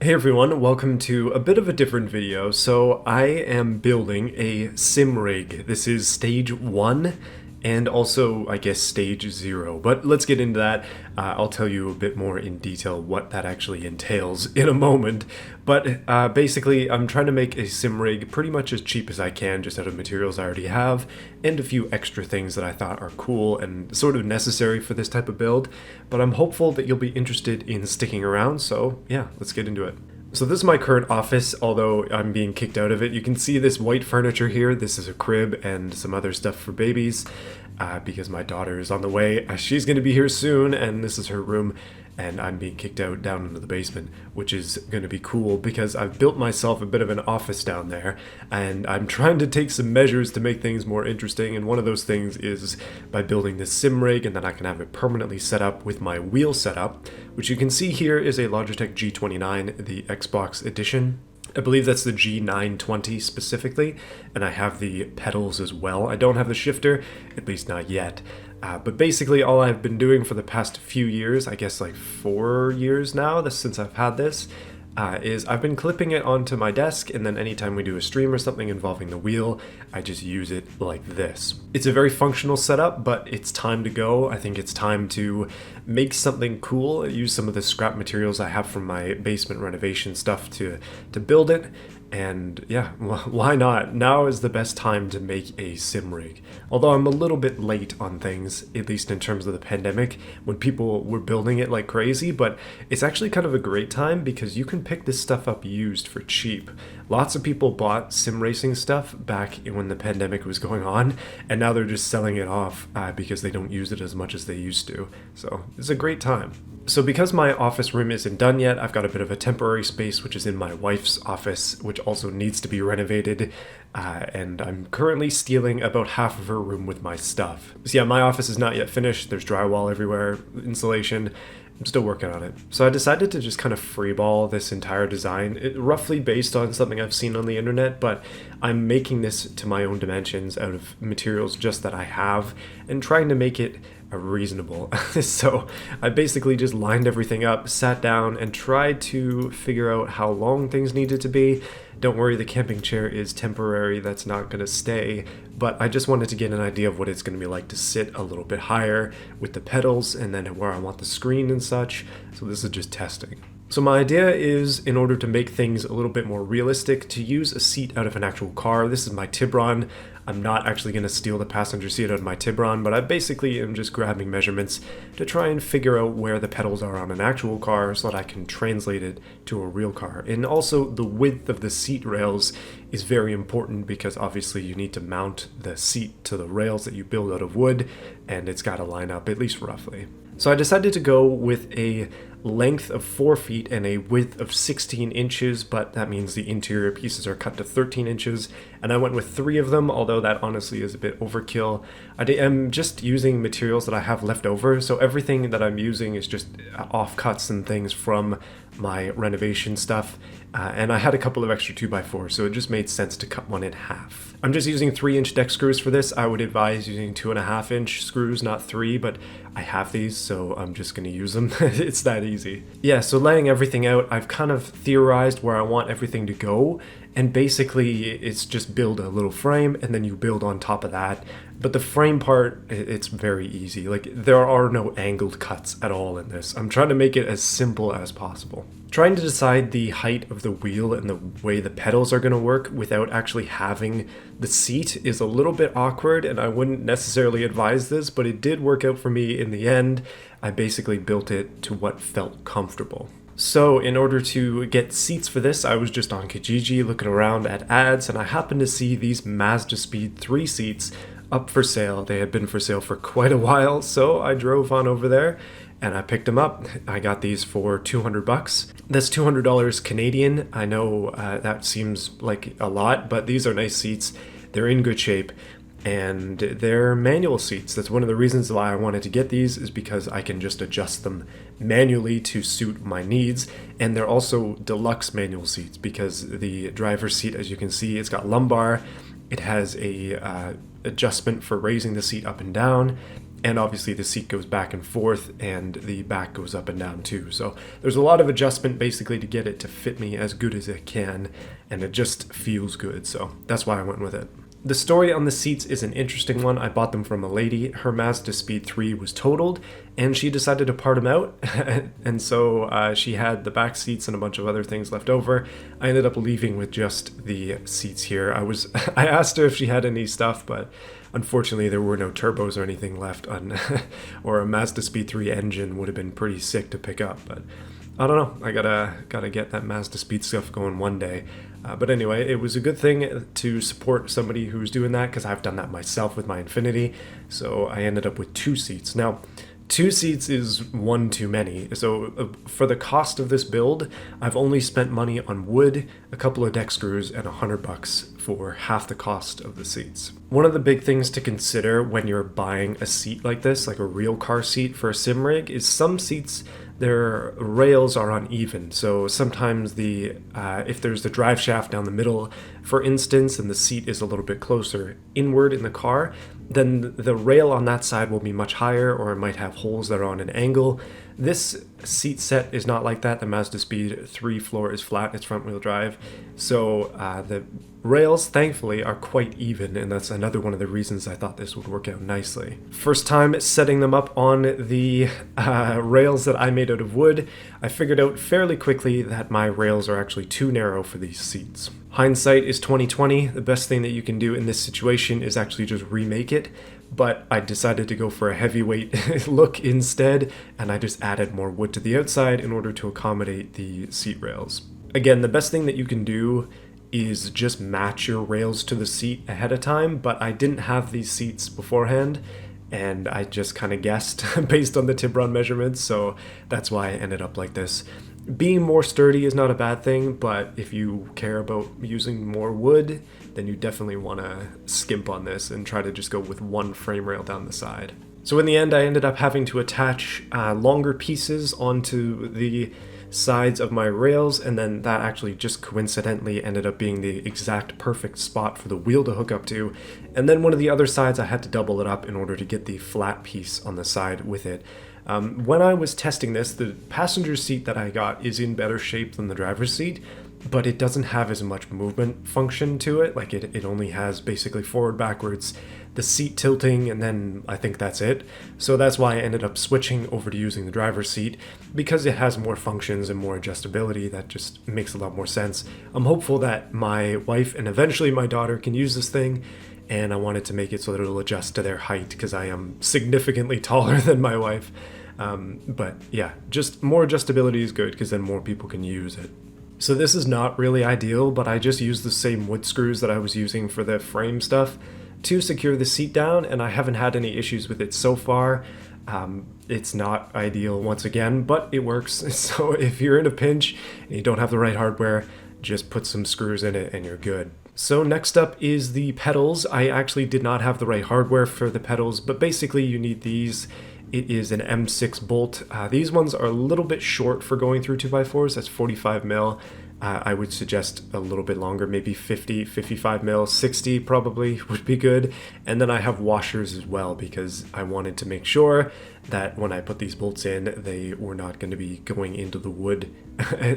Hey everyone, welcome to a bit of a different video. So I am building a sim rig. This is stage 1 and also I guess stage 0, but let's get into that. I'll tell you a bit more in detail what that actually entails in a moment. But basically I'm trying to make a sim rig pretty much as cheap as I can just out of materials I already have and a few extra things that I thought are cool and sort of necessary for this type of build. But I'm hopeful that you'll be interested in sticking around, so yeah, let's get into it. So this is my current office, although I'm being kicked out of it. You can see this white furniture here. This is a crib and some other stuff for babies because my daughter is on the way. She's going to be here soon, and this is her room, and I'm being kicked out down into the basement, which is going to be cool because I've built myself a bit of an office down there, and I'm trying to take some measures to make things more interesting, and one of those things is by building this sim rig, and then I can have it permanently set up with my wheel setup, which you can see here is a Logitech G920, the Xbox edition. I believe that's the G920 specifically, and I have the pedals as well. I don't have the shifter, at least not yet. But basically all I've been doing for the past few years, I guess like 4 years now, since I've had this, is I've been clipping it onto my desk, and then anytime we do a stream or something involving the wheel, I just use it like this. It's a very functional setup, but it's time to go. I think it's time to make something cool, use some of the scrap materials I have from my basement renovation stuff to build it. And yeah, why not? Now is the best time to make a sim rig. Although I'm a little bit late on things, at least in terms of the pandemic, when people were building it like crazy, but it's actually kind of a great time because you can pick this stuff up used for cheap. Lots of people bought sim racing stuff back when the pandemic was going on, and now they're just selling it off because they don't use it as much as they used to. So it's a great time. So because my office room isn't done yet, I've got a bit of a temporary space, which is in my wife's office, which also needs to be renovated, and I'm currently stealing about half of her room with my stuff. So yeah, my office is not yet finished. There's drywall everywhere, insulation. I'm still working on it. So I decided to just kind of freeball this entire design, roughly based on something I've seen on the internet, but I'm making this to my own dimensions out of materials just that I have and trying to make it reasonable. So I basically just lined everything up, sat down, and tried to figure out how long things needed to be. Don't worry, the camping chair is temporary, that's not going to stay, but I just wanted to get an idea of what it's going to be like to sit a little bit higher with the pedals and then where I want the screen and such. So this is just testing. So my idea is, in order to make things a little bit more realistic, to use a seat out of an actual car. This is my Tibron. I'm not actually going to steal the passenger seat out of my Tibron, but I basically am just grabbing measurements to try and figure out where the pedals are on an actual car so that I can translate it to a real car. And also the width of the seat rails is very important because obviously you need to mount the seat to the rails that you build out of wood, and it's got to line up at least roughly. So I decided to go with a length of 4 feet and a width of 16 inches, but that means the interior pieces are cut to 13 inches, and I went with 3 of them, although that honestly is a bit overkill. I am just using materials that I have left over, so everything that I'm using is just offcuts and things from my renovation stuff, and I had a couple of extra 2x4s, so it just made sense to cut one in half. I'm just using 3-inch deck screws for this. I would advise using 2.5-inch screws, not 3, but I have these, so I'm just going to use them. It's that easy. Yeah, so laying everything out, I've kind of theorized where I want everything to go, and basically it's just build a little frame and then you build on top of that. But the frame part, it's very easy. Like, there are no angled cuts at all in this. I'm trying to make it as simple as possible. Trying to decide the height of the wheel and the way the pedals are going to work without actually having the seat is a little bit awkward, and I wouldn't necessarily advise this, but it did work out for me in the end. I basically built it to what felt comfortable. So in order to get seats for this, I was just on Kijiji looking around at ads, and I happened to see these Mazdaspeed 3 seats up for sale. They had been for sale for quite a while, so I drove on over there and I picked them up. I got these for $200. That's $200 Canadian. I know that seems like a lot, but these are nice seats. They're in good shape, and they're manual seats. That's one of the reasons why I wanted to get these, is because I can just adjust them manually to suit my needs. And they're also deluxe manual seats because the driver's seat, as you can see, it's got lumbar. It has a adjustment for raising the seat up and down. and obviously the seat goes back and forth and the back goes up and down too. So there's a lot of adjustment basically to get it to fit me as good as it can, and it just feels good. So that's why I went with it. The story on the seats is an interesting one. I bought them from a lady. Her Mazdaspeed 3 was totaled, and she decided to part them out. And so she had the back seats and a bunch of other things left over. I ended up leaving with just the seats here. I asked her if she had any stuff, but unfortunately there were no turbos or anything left on, or a Mazdaspeed 3 engine would have been pretty sick to pick up. But I don't know. I gotta get that Mazdaspeed stuff going one day. But anyway, it was a good thing to support somebody who's doing that, because I've done that myself with my Infinity. So I ended up with 2 seats. Now, 2 seats is one too many. So for the cost of this build, I've only spent money on wood, a couple of deck screws, and $100 for half the cost of the seats. One of the big things to consider when you're buying a seat like this, like a real car seat for a sim rig, is some seats, their rails are uneven. So sometimes if there's the drive shaft down the middle, for instance, and the seat is a little bit closer inward in the car, then the rail on that side will be much higher, or it might have holes that are on an angle. This seat set is not like that. The Mazdaspeed 3 floor is flat, it's front wheel drive. So the rails, thankfully, are quite even, and that's another one of the reasons I thought this would work out nicely. First time setting them up on the rails that I made out of wood, I figured out fairly quickly that my rails are actually too narrow for these seats. Hindsight is 2020. The best thing that you can do in this situation is actually just remake it, but I decided to go for a heavyweight look instead, and I just added more wood to the outside in order to accommodate the seat rails. Again, the best thing that you can do is just match your rails to the seat ahead of time, but I didn't have these seats beforehand, and I just kind of guessed based on the Tibron measurements, so that's why I ended up like this. Being more sturdy is not a bad thing, but if you care about using more wood, then you definitely want to skimp on this and try to just go with one frame rail down the side. So in the end, I ended up having to attach longer pieces onto the sides of my rails, and then that actually just coincidentally ended up being the exact perfect spot for the wheel to hook up to. And then one of the other sides I had to double it up in order to get the flat piece on the side with it. When I was testing this, the passenger seat that I got is in better shape than the driver's seat, but it doesn't have as much movement function to it. Like it only has basically forward, backwards, the seat tilting, and then I think that's it. So that's why I ended up switching over to using the driver's seat, because it has more functions and more adjustability. That just makes a lot more sense. I'm hopeful that my wife and eventually my daughter can use this thing, and I wanted to make it so that it'll adjust to their height, because I am significantly taller than my wife. But yeah, just more adjustability is good, because then more people can use it. So this is not really ideal, but I just used the same wood screws that I was using for the frame stuff to secure the seat down, and I haven't had any issues with it so far. It's not ideal once again, but it works. So if you're in a pinch and you don't have the right hardware, just put some screws in it and you're good. So next up is the pedals. I actually did not have the right hardware for the pedals, but basically you need these. It is an M6 bolt. These ones are a little bit short for going through 2x4s. That's 45 mil. I would suggest a little bit longer, maybe 50, 55 mil, 60 probably would be good. And then I have washers as well, because I wanted to make sure that when I put these bolts in, they were not going to be going into the wood.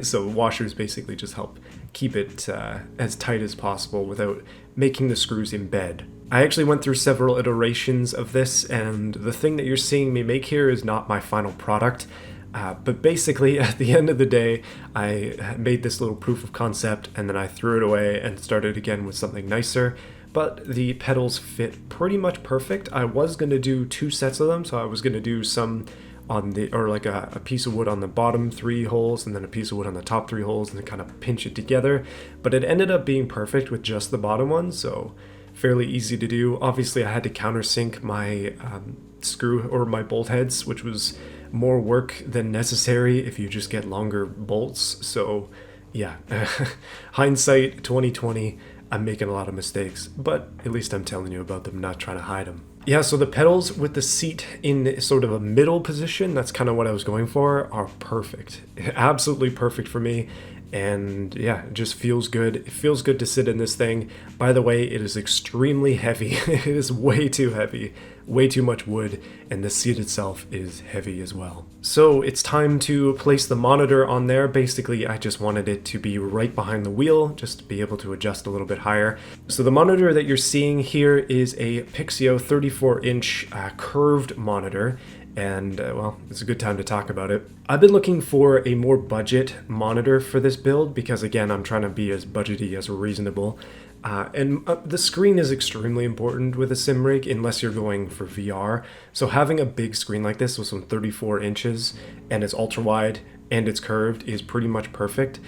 So washers basically just help keep it as tight as possible without making the screws embed. I actually went through several iterations of this, and the thing that you're seeing me make here is not my final product. But basically, at the end of the day, I made this little proof of concept, and then I threw it away and started again with something nicer. But the pedals fit pretty much perfect. I was going to do 2 sets of them, so I was going to do some on the, or like a piece of wood on the bottom 3 holes, and then a piece of wood on the top 3 holes, and then kind of pinch it together. But it ended up being perfect with just the bottom one, so fairly easy to do. Obviously, I had to countersink my screw or my bolt heads, which was more work than necessary if you just get longer bolts. So yeah, hindsight 2020, I'm making a lot of mistakes, but at least I'm telling you about them, not trying to hide them. Yeah, so the pedals with the seat in sort of a middle position, that's kind of what I was going for, are perfect. Absolutely perfect for me. and yeah, it just feels good. It feels good to sit in this thing. By the way, it is extremely heavy. It is way too heavy, way too much wood, and the seat itself is heavy as well. So it's time to place the monitor on there. Basically, I just wanted it to be right behind the wheel, just to be able to adjust a little bit higher. So the monitor that you're seeing here is a Pixio 34-inch curved monitor. And well, it's a good time to talk about it. I've been looking for a more budget monitor for this build because, again, I'm trying to be as budgety as reasonable. And the screen is extremely important with a sim rig unless you're going for VR. So having a big screen like this with some 34 inches and it's ultra wide and it's curved is pretty much perfect.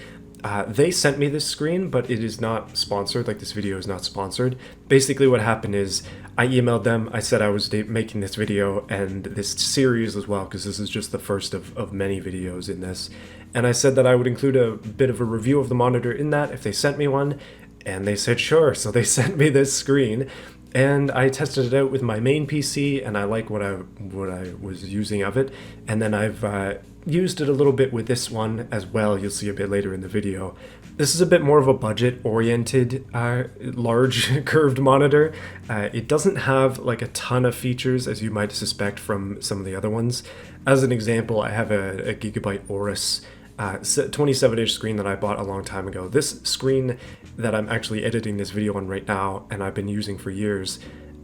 They sent me this screen, but it is not sponsored. Like, this video is not sponsored. Basically what happened is I emailed them. I said I was making this video and this series as well, because this is just the first of many videos in this. And I said that I would include a bit of a review of the monitor in that if they sent me one. And they said sure. So they sent me this screen. And I tested it out with my main PC, and I like what I was using of it. And then I've used it a little bit with this one as well. You'll see a bit later in the video. This is a bit more of a budget-oriented, large curved monitor. It doesn't have like a ton of features, as you might suspect from some of the other ones. As an example, I have a Gigabyte Aorus 27-inch screen that I bought a long time ago. This screen that I'm actually editing this video on right now, and I've been using for years,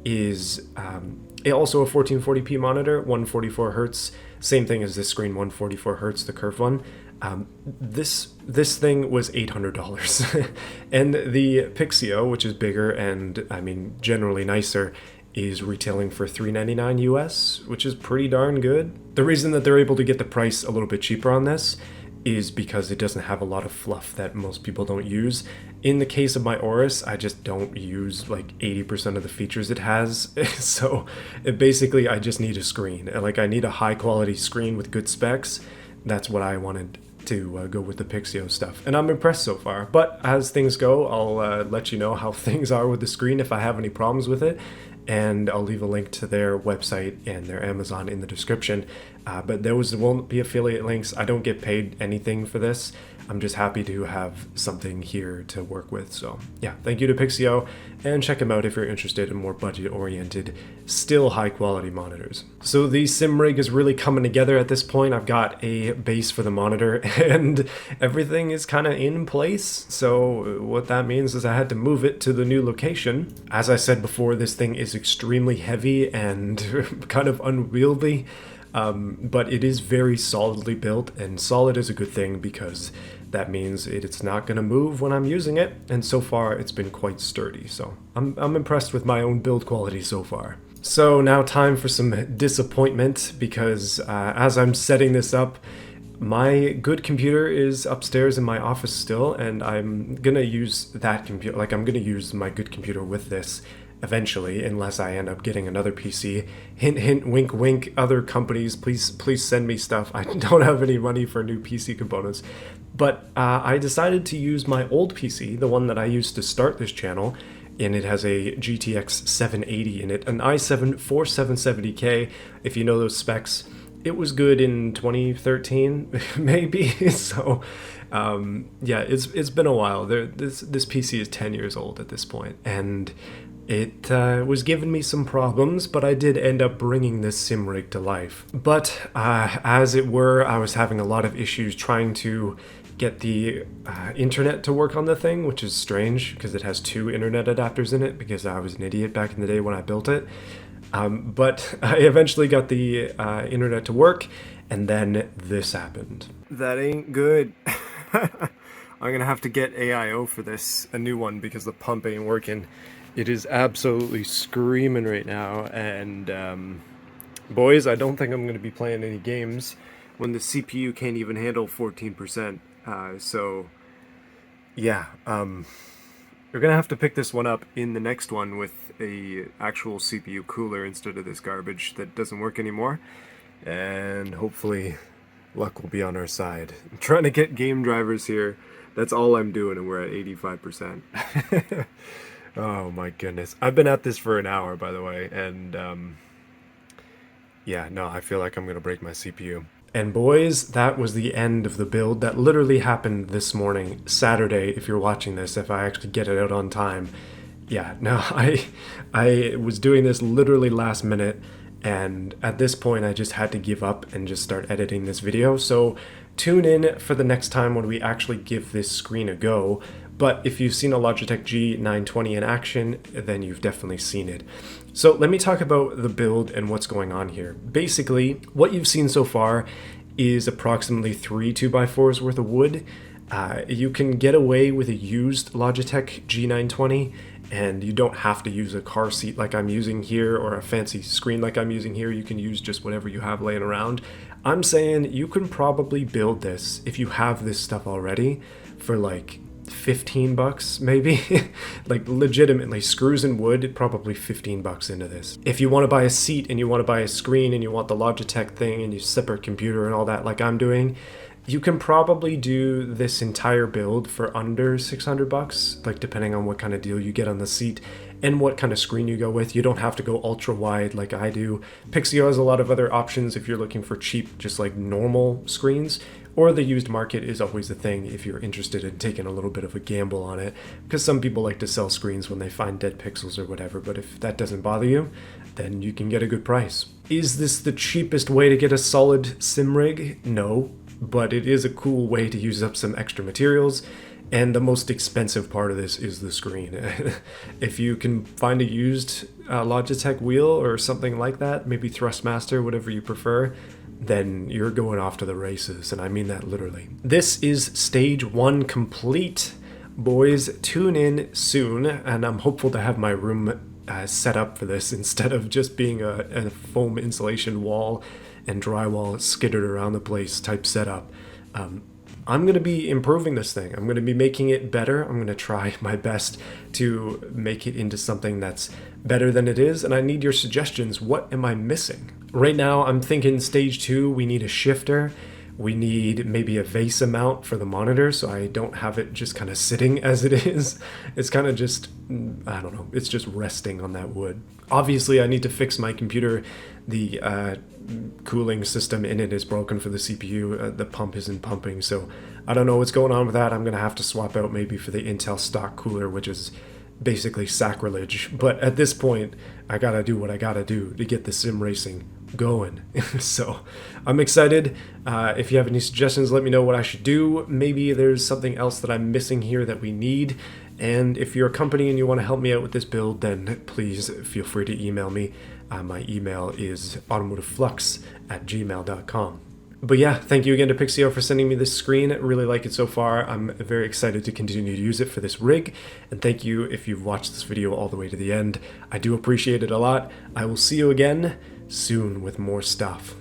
is also a 1440p monitor, 144 hertz. Same thing as this screen, 144 hertz, the curved one. This thing was $800, and the Pixio, which is bigger and I mean generally nicer, is retailing for $399 US, which is pretty darn good. The reason that they're able to get the price a little bit cheaper on this is because it doesn't have a lot of fluff that most people don't use. In the case of my Aorus, I just don't use like 80% of the features it has. So basically I just need a screen. Like, I need a high quality screen with good specs. That's what I wanted to go with the Pixio stuff. And I'm impressed so far. But as things go, I'll let you know how things are with the screen if I have any problems with it. And I'll leave a link to their website and their Amazon in the description. But those won't be affiliate links. I don't get paid anything for this. I'm just happy to have something here to work with. So yeah, thank you to Pixio, and check them out if you're interested in more budget-oriented, still high-quality monitors. So the sim rig is really coming together at this point. I've got a base for the monitor, and everything is kind of in place. So what that means is I had to move it to the new location. As I said before, this thing is extremely heavy and kind of unwieldy. But it is very solidly built, and solid is a good thing because that means it's not going to move when I'm using it, and so far it's been quite sturdy, so I'm impressed with my own build quality so far. So now time for some disappointment, because as I'm setting this up, my good computer is upstairs in my office still, and I'm going to use that computer, like I'm going to use my good computer with this eventually, unless I end up getting another PC. Hint, hint, wink, wink, other companies, please send me stuff. I don't have any money for new PC components. But I decided to use my old PC, the one that I used to start this channel, and it has a GTX 780 in it, an i7 4770K, if you know those specs. It was good in 2013, maybe, so yeah, it's been a while. This PC is 10 years old at this point, and it was giving me some problems, but I did end up bringing this sim rig to life. But as it were, I was having a lot of issues trying to get the internet to work on the thing, which is strange because it has 2 internet adapters in it, because I was an idiot back in the day when I built it. But I eventually got the internet to work, and then this happened. That ain't good. I'm gonna have to get AIO for this, a new one, because the pump ain't working. It is absolutely screaming right now, and boys, I don't think I'm going to be playing any games when the CPU can't even handle 14%. So, yeah, we're going to have to pick this one up in the next one with a actual CPU cooler instead of this garbage that doesn't work anymore, and hopefully luck will be on our side. I'm trying to get game drivers here. That's all I'm doing, and we're at 85%. Oh my goodness. I've been at this for an hour, by the way, and yeah, no, I feel like I'm gonna break my CPU. And boys, that was the end of the build. That literally happened this morning, Saturday, if you're watching this, if I actually get it out on time. Yeah, no, I was doing this literally last minute, and at this point I just had to give up and just start editing this video. So tune in for the next time when we actually give this screen a go. But if you've seen a Logitech G920 in action, then you've definitely seen it. So let me talk about the build and what's going on here. Basically, what you've seen so far is approximately 3 2x4s worth of wood. You can get away with a used Logitech G920, and you don't have to use a car seat like I'm using here or a fancy screen like I'm using here. You can use just whatever you have laying around. I'm saying you can probably build this, if you have this stuff already, for like 15 bucks maybe. Like legitimately, screws and wood, probably 15 bucks into this. If you want to buy a seat and you want to buy a screen and you want the Logitech thing and you separate computer and all that like I'm doing, you can probably do this entire build for under 600 bucks, like depending on what kind of deal you get on the seat and what kind of screen you go with. You don't have to go ultra wide like I do. Pixio has a lot of other options if you're looking for cheap, just like normal screens, or the used market is always the thing if you're interested in taking a little bit of a gamble on it, because some people like to sell screens when they find dead pixels or whatever, but if that doesn't bother you, then you can get a good price. Is this the cheapest way to get a solid sim rig? No, but it is a cool way to use up some extra materials. And the most expensive part of this is the screen. If you can find a used Logitech wheel or something like that, maybe Thrustmaster, whatever you prefer, then you're going off to the races, and I mean that literally. This is stage 1 complete. Boys, tune in soon, and I'm hopeful to have my room set up for this instead of just being a foam insulation wall and drywall skittered around the place type setup. I'm going to be improving this thing. I'm going to be making it better. I'm going to try my best to make it into something that's better than it is, and I need your suggestions. What am I missing? Right now, I'm thinking stage 2, we need a shifter. We need maybe a VESA mount for the monitor so I don't have it just kind of sitting as it is. It's kind of just, I don't know, it's just resting on that wood. Obviously, I need to fix my computer. The cooling system in it is broken for the CPU. The pump isn't pumping, so I don't know what's going on with that. I'm going to have to swap out maybe for the Intel stock cooler, which is basically sacrilege. But at this point, I got to do what I got to do to get the sim racing going. So I'm excited. If you have any suggestions, let me know what I should do. Maybe there's something else that I'm missing here that we need. And if you're a company and you want to help me out with this build, then please feel free to email me. My email is automotiveflux@gmail.com. But yeah, thank you again to Pixio for sending me this screen. I really like it so far. I'm very excited to continue to use it for this rig. And thank you if you've watched this video all the way to the end. I do appreciate it a lot. I will see you again soon with more stuff.